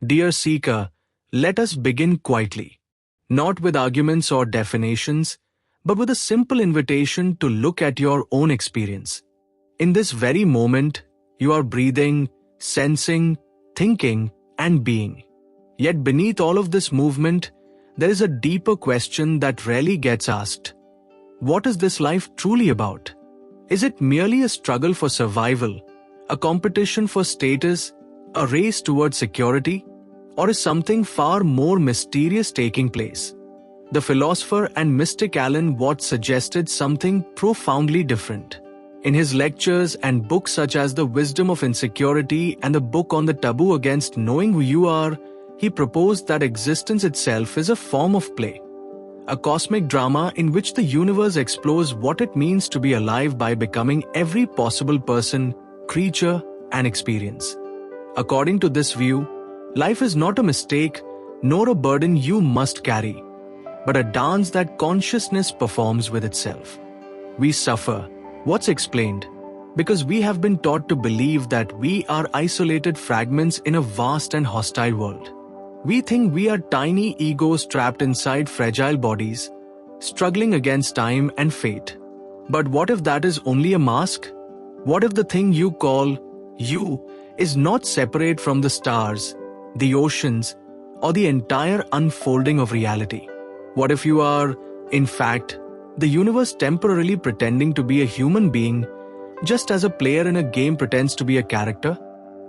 Dear seeker, let us begin quietly. Not with arguments or definitions, but with a simple invitation to look at your own experience. In this very moment, you are breathing, sensing, thinking, and being. Yet beneath all of this movement, there is a deeper question that rarely gets asked. What is this life truly about? Is it merely a struggle for survival, a competition for status, a race towards security? Or is something far more mysterious taking place? The philosopher and mystic Alan Watts suggested something profoundly different. In his lectures and books such as The Wisdom of Insecurity and the book on the Taboo against knowing who you are, he proposed that existence itself is a form of play. A cosmic drama in which the universe explores what it means to be alive by becoming every possible person, creature, and experience. According to this view, life is not a mistake, nor a burden you must carry, but a dance that consciousness performs with itself. We suffer, what's explained, because we have been taught to believe that we are isolated fragments in a vast and hostile world. We think we are tiny egos trapped inside fragile bodies, struggling against time and fate. But what if that is only a mask? What if the thing you call you is not separate from the stars, the oceans, or the entire unfolding of reality? What if you are, in fact, the universe temporarily pretending to be a human being, just as a player in a game pretends to be a character?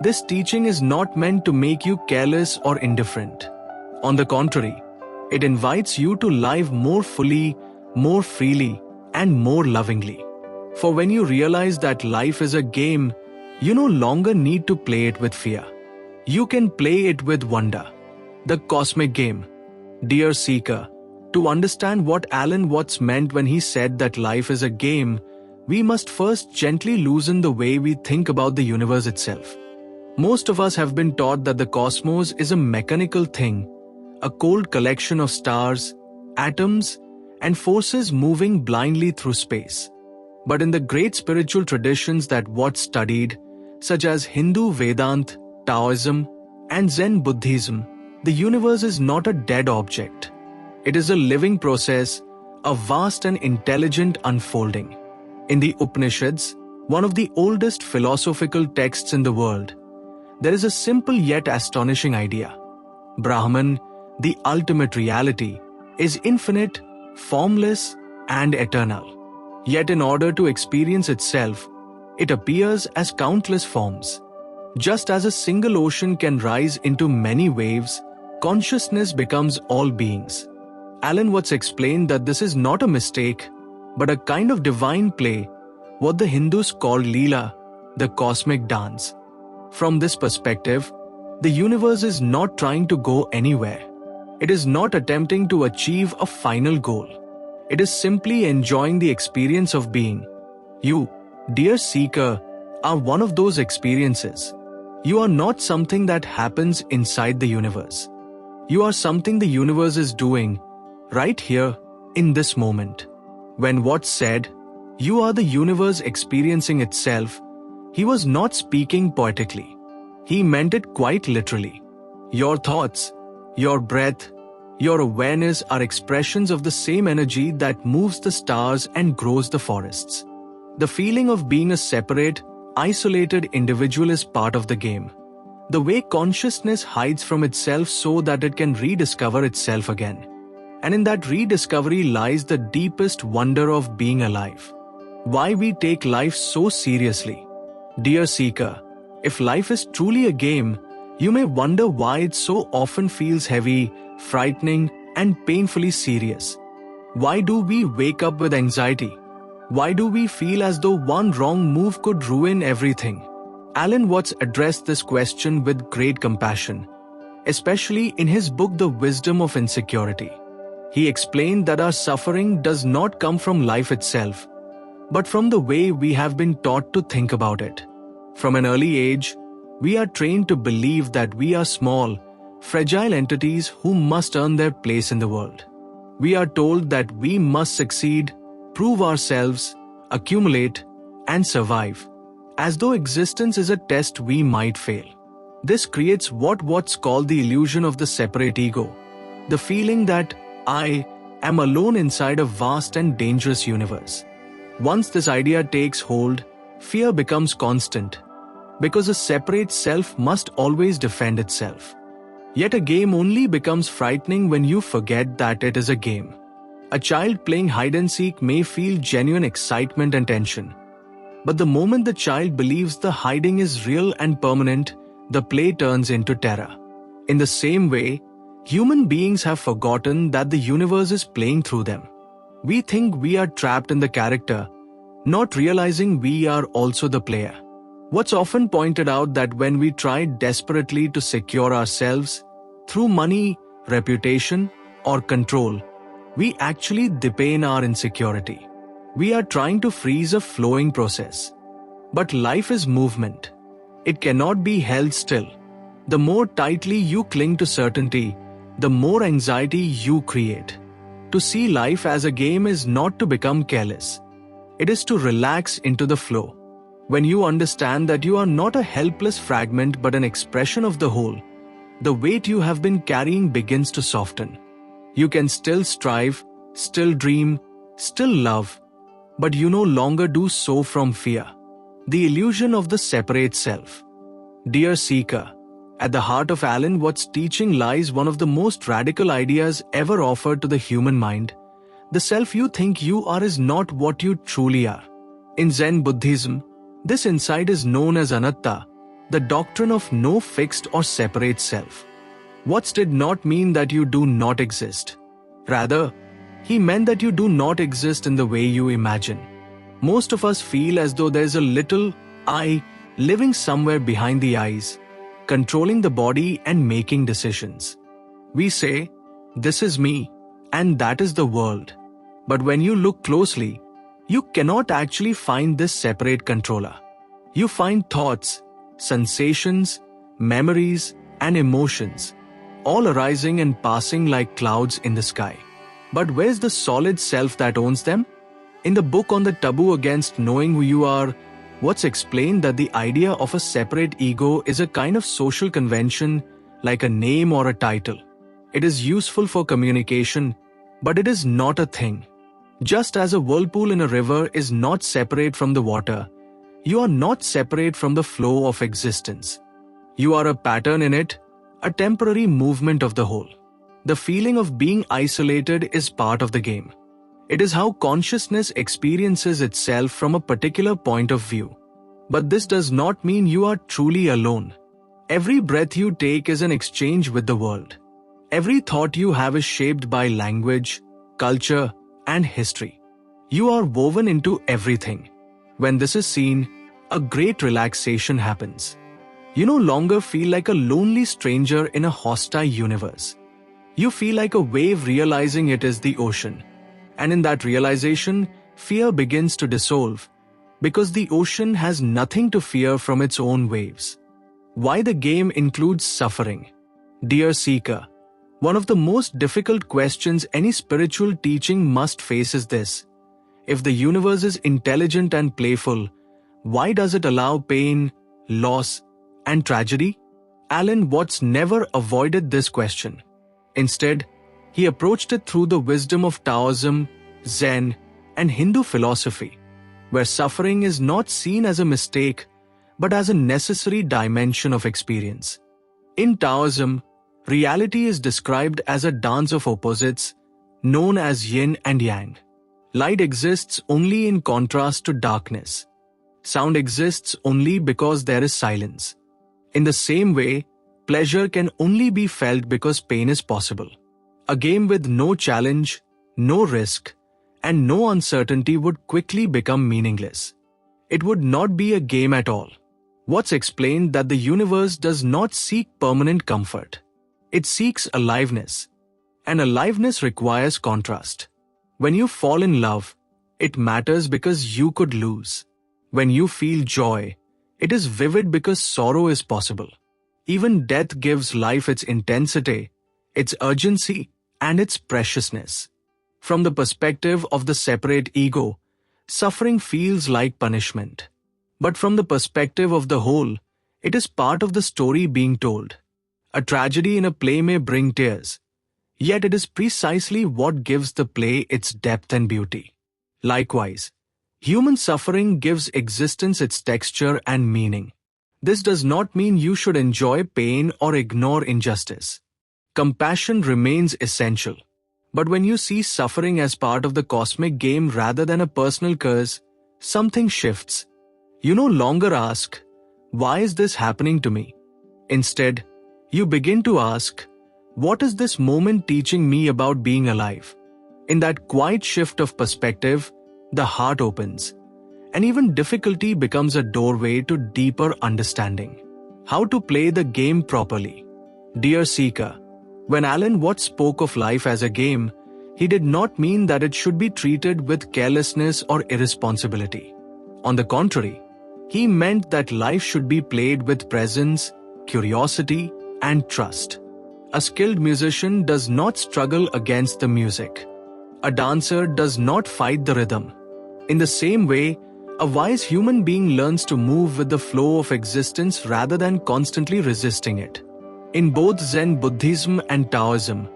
This teaching is not meant to make you careless or indifferent. On the contrary, it invites you to live more fully, more freely, and more lovingly. For when you realize that life is a game, you no longer need to play it with fear. You can play it with wonder. The cosmic game. Dear seeker, to understand what Alan Watts meant when he said that life is a game, we must first gently loosen the way we think about the universe itself. Most of us have been taught that the cosmos is a mechanical thing, a cold collection of stars, atoms, and forces moving blindly through space. But in the great spiritual traditions that Watts studied, such as Hindu Vedanta, Taoism, and Zen Buddhism, the universe is not a dead object. It is a living process, a vast and intelligent unfolding. In the Upanishads, one of the oldest philosophical texts in the world, there is a simple yet astonishing idea. Brahman, the ultimate reality, is infinite, formless, and eternal. Yet in order to experience itself, it appears as countless forms. Just as a single ocean can rise into many waves, consciousness becomes all beings. Alan Watts explained that this is not a mistake, but a kind of divine play, what the Hindus call Leela, the cosmic dance. From this perspective, the universe is not trying to go anywhere. It is not attempting to achieve a final goal. It is simply enjoying the experience of being. You, dear seeker, are one of those experiences. You are not something that happens inside the universe. You are something the universe is doing, right here, in this moment. When Watts said, "You are the universe experiencing itself," he was not speaking poetically. He meant it quite literally. Your thoughts, your breath, your awareness are expressions of the same energy that moves the stars and grows the forests. The feeling of being a separate, isolated individual is part of the game. The way consciousness hides from itself so that it can rediscover itself again. And in that rediscovery lies the deepest wonder of being alive. Why we take life so seriously. Dear seeker, if life is truly a game, you may wonder why it so often feels heavy, frightening, and painfully serious. Why do we wake up with anxiety? Why do we feel as though one wrong move could ruin everything? Alan Watts addressed this question with great compassion, especially in his book The Wisdom of Insecurity. He explained that our suffering does not come from life itself, but from the way we have been taught to think about it. From an early age, we are trained to believe that we are small, fragile entities who must earn their place in the world. We are told that we must succeed, prove ourselves, accumulate, and survive, as though existence is a test we might fail. This creates what's called the illusion of the separate ego, the feeling that I am alone inside a vast and dangerous universe. Once this idea takes hold, fear becomes constant, because a separate self must always defend itself. Yet a game only becomes frightening when you forget that it is a game. A child playing hide-and-seek may feel genuine excitement and tension. But the moment the child believes the hiding is real and permanent, the play turns into terror. In the same way, human beings have forgotten that the universe is playing through them. We think we are trapped in the character, not realizing we are also the player. What's often pointed out that when we try desperately to secure ourselves through money, reputation, or control, we actually deepen our insecurity. We are trying to freeze a flowing process. But life is movement. It cannot be held still. The more tightly you cling to certainty, the more anxiety you create. To see life as a game is not to become careless. It is to relax into the flow. When you understand that you are not a helpless fragment but an expression of the whole, the weight you have been carrying begins to soften. You can still strive, still dream, still love, but you no longer do so from fear. The illusion of the separate self. Dear seeker, at the heart of Alan Watts' teaching lies one of the most radical ideas ever offered to the human mind. The self you think you are is not what you truly are. In Zen Buddhism, this insight is known as anatta, the doctrine of no fixed or separate self. Watts did not mean that you do not exist. Rather, he meant that you do not exist in the way you imagine. Most of us feel as though there's a little I living somewhere behind the eyes, controlling the body and making decisions. We say, this is me, and that is the world. But when you look closely, you cannot actually find this separate controller. You find thoughts, sensations, memories, and emotions, all arising and passing like clouds in the sky. But where's the solid self that owns them? In the book on the taboo against knowing who you are, Watts explained that the idea of a separate ego is a kind of social convention, like a name or a title. It is useful for communication, but it is not a thing. Just as a whirlpool in a river is not separate from the water, you are not separate from the flow of existence. You are a pattern in it, a temporary movement of the whole. The feeling of being isolated is part of the game. It is how consciousness experiences itself from a particular point of view. But this does not mean you are truly alone. Every breath you take is an exchange with the world. Every thought you have is shaped by language, culture, and history. You are woven into everything. When this is seen, a great relaxation happens. You no longer feel like a lonely stranger in a hostile universe. You feel like a wave realizing it is the ocean. And in that realization, fear begins to dissolve, because the ocean has nothing to fear from its own waves. Why the game includes suffering? Dear seeker, one of the most difficult questions any spiritual teaching must face is this. If the universe is intelligent and playful, why does it allow pain, loss, and tragedy? Alan Watts never avoided this question. Instead, he approached it through the wisdom of Taoism, Zen, and Hindu philosophy, where suffering is not seen as a mistake, but as a necessary dimension of experience. In Taoism, reality is described as a dance of opposites, known as yin and yang. Light exists only in contrast to darkness. Sound exists only because there is silence. In the same way, pleasure can only be felt because pain is possible. A game with no challenge, no risk, and no uncertainty would quickly become meaningless. It would not be a game at all. Watts explained that the universe does not seek permanent comfort. It seeks aliveness. And aliveness requires contrast. When you fall in love, it matters because you could lose. When you feel joy, it is vivid because sorrow is possible. Even death gives life its intensity, its urgency, and its preciousness. From the perspective of the separate ego, suffering feels like punishment. But from the perspective of the whole, It is part of the story being told. A tragedy in a play may bring tears, yet it is precisely what gives the play its depth and beauty. Likewise, human suffering gives existence its texture and meaning. This does not mean you should enjoy pain or ignore injustice. Compassion remains essential. But when you see suffering as part of the cosmic game rather than a personal curse, something shifts. You no longer ask, "Why is this happening to me?" Instead, you begin to ask, "What is this moment teaching me about being alive?" In that quiet shift of perspective, the heart opens, and even difficulty becomes a doorway to deeper understanding. How to play the game properly. Dear seeker, when Alan Watts spoke of life as a game, he did not mean that it should be treated with carelessness or irresponsibility. On the contrary, he meant that life should be played with presence, curiosity, and trust. A skilled musician does not struggle against the music. A dancer does not fight the rhythm. In the same way, a wise human being learns to move with the flow of existence rather than constantly resisting it. In both Zen Buddhism and Taoism,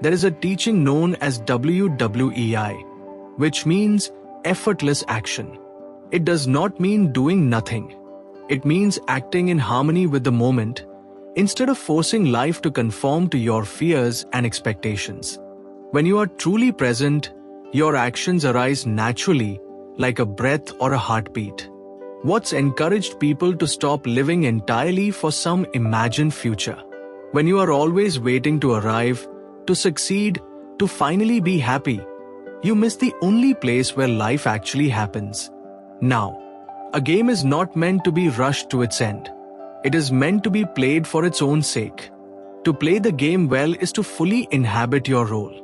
there is a teaching known as WWEI, which means effortless action. It does not mean doing nothing. It means acting in harmony with the moment, instead of forcing life to conform to your fears and expectations. When you are truly present, your actions arise naturally, like a breath or a heartbeat. Watts encouraged people to stop living entirely for some imagined future. When you are always waiting to arrive, to succeed, to finally be happy, you miss the only place where life actually happens. Now, a game is not meant to be rushed to its end. It is meant to be played for its own sake. To play the game well is to fully inhabit your role.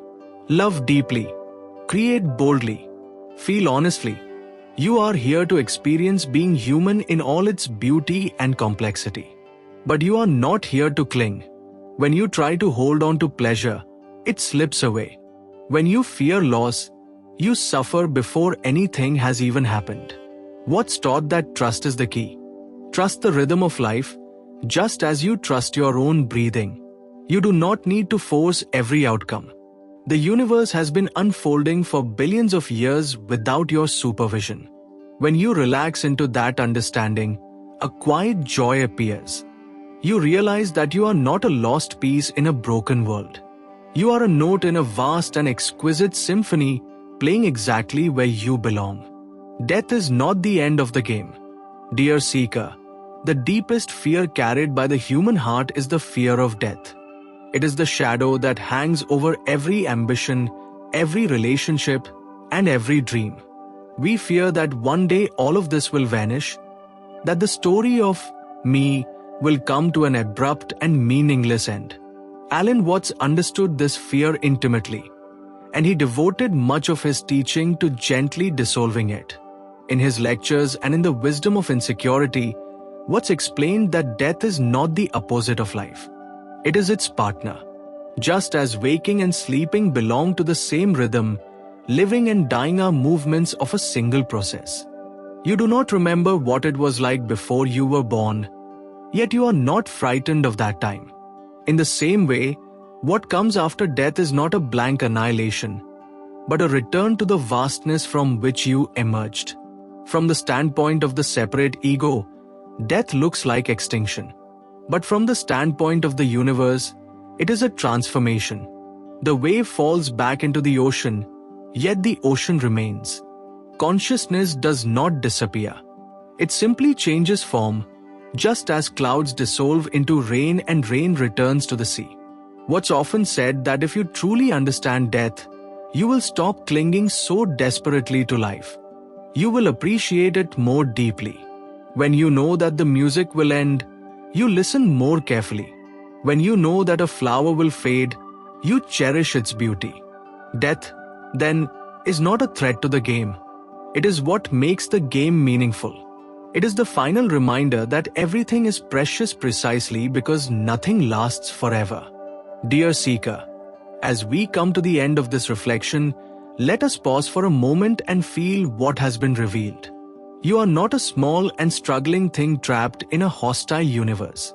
Love deeply. Create boldly. Feel honestly. You are here to experience being human in all its beauty and complexity. But you are not here to cling. When you try to hold on to pleasure, it slips away. When you fear loss, you suffer before anything has even happened. Watts taught that trust is the key. Trust the rhythm of life, just as you trust your own breathing. You do not need to force every outcome. The universe has been unfolding for billions of years without your supervision. When you relax into that understanding, a quiet joy appears. You realize that you are not a lost piece in a broken world. You are a note in a vast and exquisite symphony, playing exactly where you belong. Death is not the end of the game. Dear seeker, the deepest fear carried by the human heart is the fear of death. It is the shadow that hangs over every ambition, every relationship, and every dream. We fear that one day all of this will vanish, that the story of me will come to an abrupt and meaningless end. Alan Watts understood this fear intimately, and he devoted much of his teaching to gently dissolving it. In his lectures and in the Wisdom of Insecurity, Watts explained that death is not the opposite of life. It is its partner. Just as waking and sleeping belong to the same rhythm, living and dying are movements of a single process. You do not remember what it was like before you were born, yet you are not frightened of that time. In the same way, what comes after death is not a blank annihilation, but a return to the vastness from which you emerged. From the standpoint of the separate ego, death looks like extinction. But from the standpoint of the universe, it is a transformation. The wave falls back into the ocean, yet the ocean remains. Consciousness does not disappear. It simply changes form, just as clouds dissolve into rain and rain returns to the sea. Watts often said that if you truly understand death, you will stop clinging so desperately to life. You will appreciate it more deeply. When you know that the music will end, you listen more carefully. When you know that a flower will fade, you cherish its beauty. Death, then, is not a threat to the game. It is what makes the game meaningful. It is the final reminder that everything is precious precisely because nothing lasts forever. Dear seeker, as we come to the end of this reflection, let us pause for a moment and feel what has been revealed. You are not a small and struggling thing trapped in a hostile universe.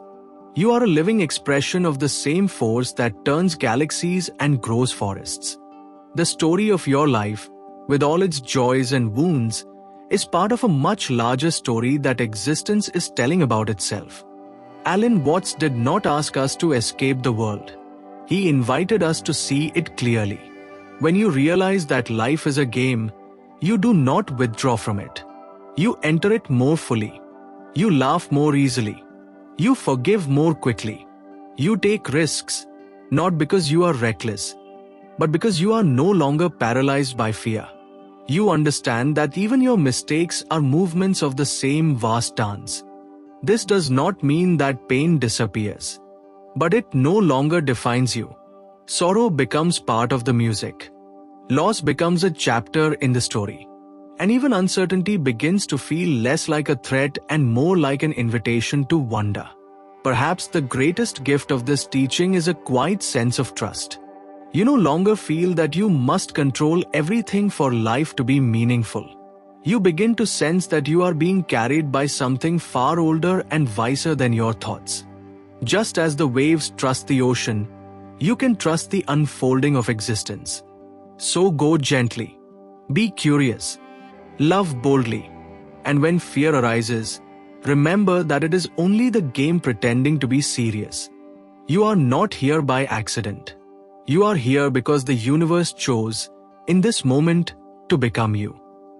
You are a living expression of the same force that turns galaxies and grows forests. The story of your life, with all its joys and wounds, is part of a much larger story that existence is telling about itself. Alan Watts did not ask us to escape the world. He invited us to see it clearly. When you realize that life is a game, you do not withdraw from it. You enter it more fully. You laugh more easily. You forgive more quickly. You take risks, not because you are reckless, but because you are no longer paralyzed by fear. You understand that even your mistakes are movements of the same vast dance. This does not mean that pain disappears, but it no longer defines you. Sorrow becomes part of the music. Loss becomes a chapter in the story. And even uncertainty begins to feel less like a threat and more like an invitation to wonder. Perhaps the greatest gift of this teaching is a quiet sense of trust. You no longer feel that you must control everything for life to be meaningful. You begin to sense that you are being carried by something far older and wiser than your thoughts. Just as the waves trust the ocean, you can trust the unfolding of existence. So go gently, be curious, love boldly, and when fear arises, remember that it is only the game pretending to be serious. You are not here by accident. You are here because the universe chose, in this moment, to become you.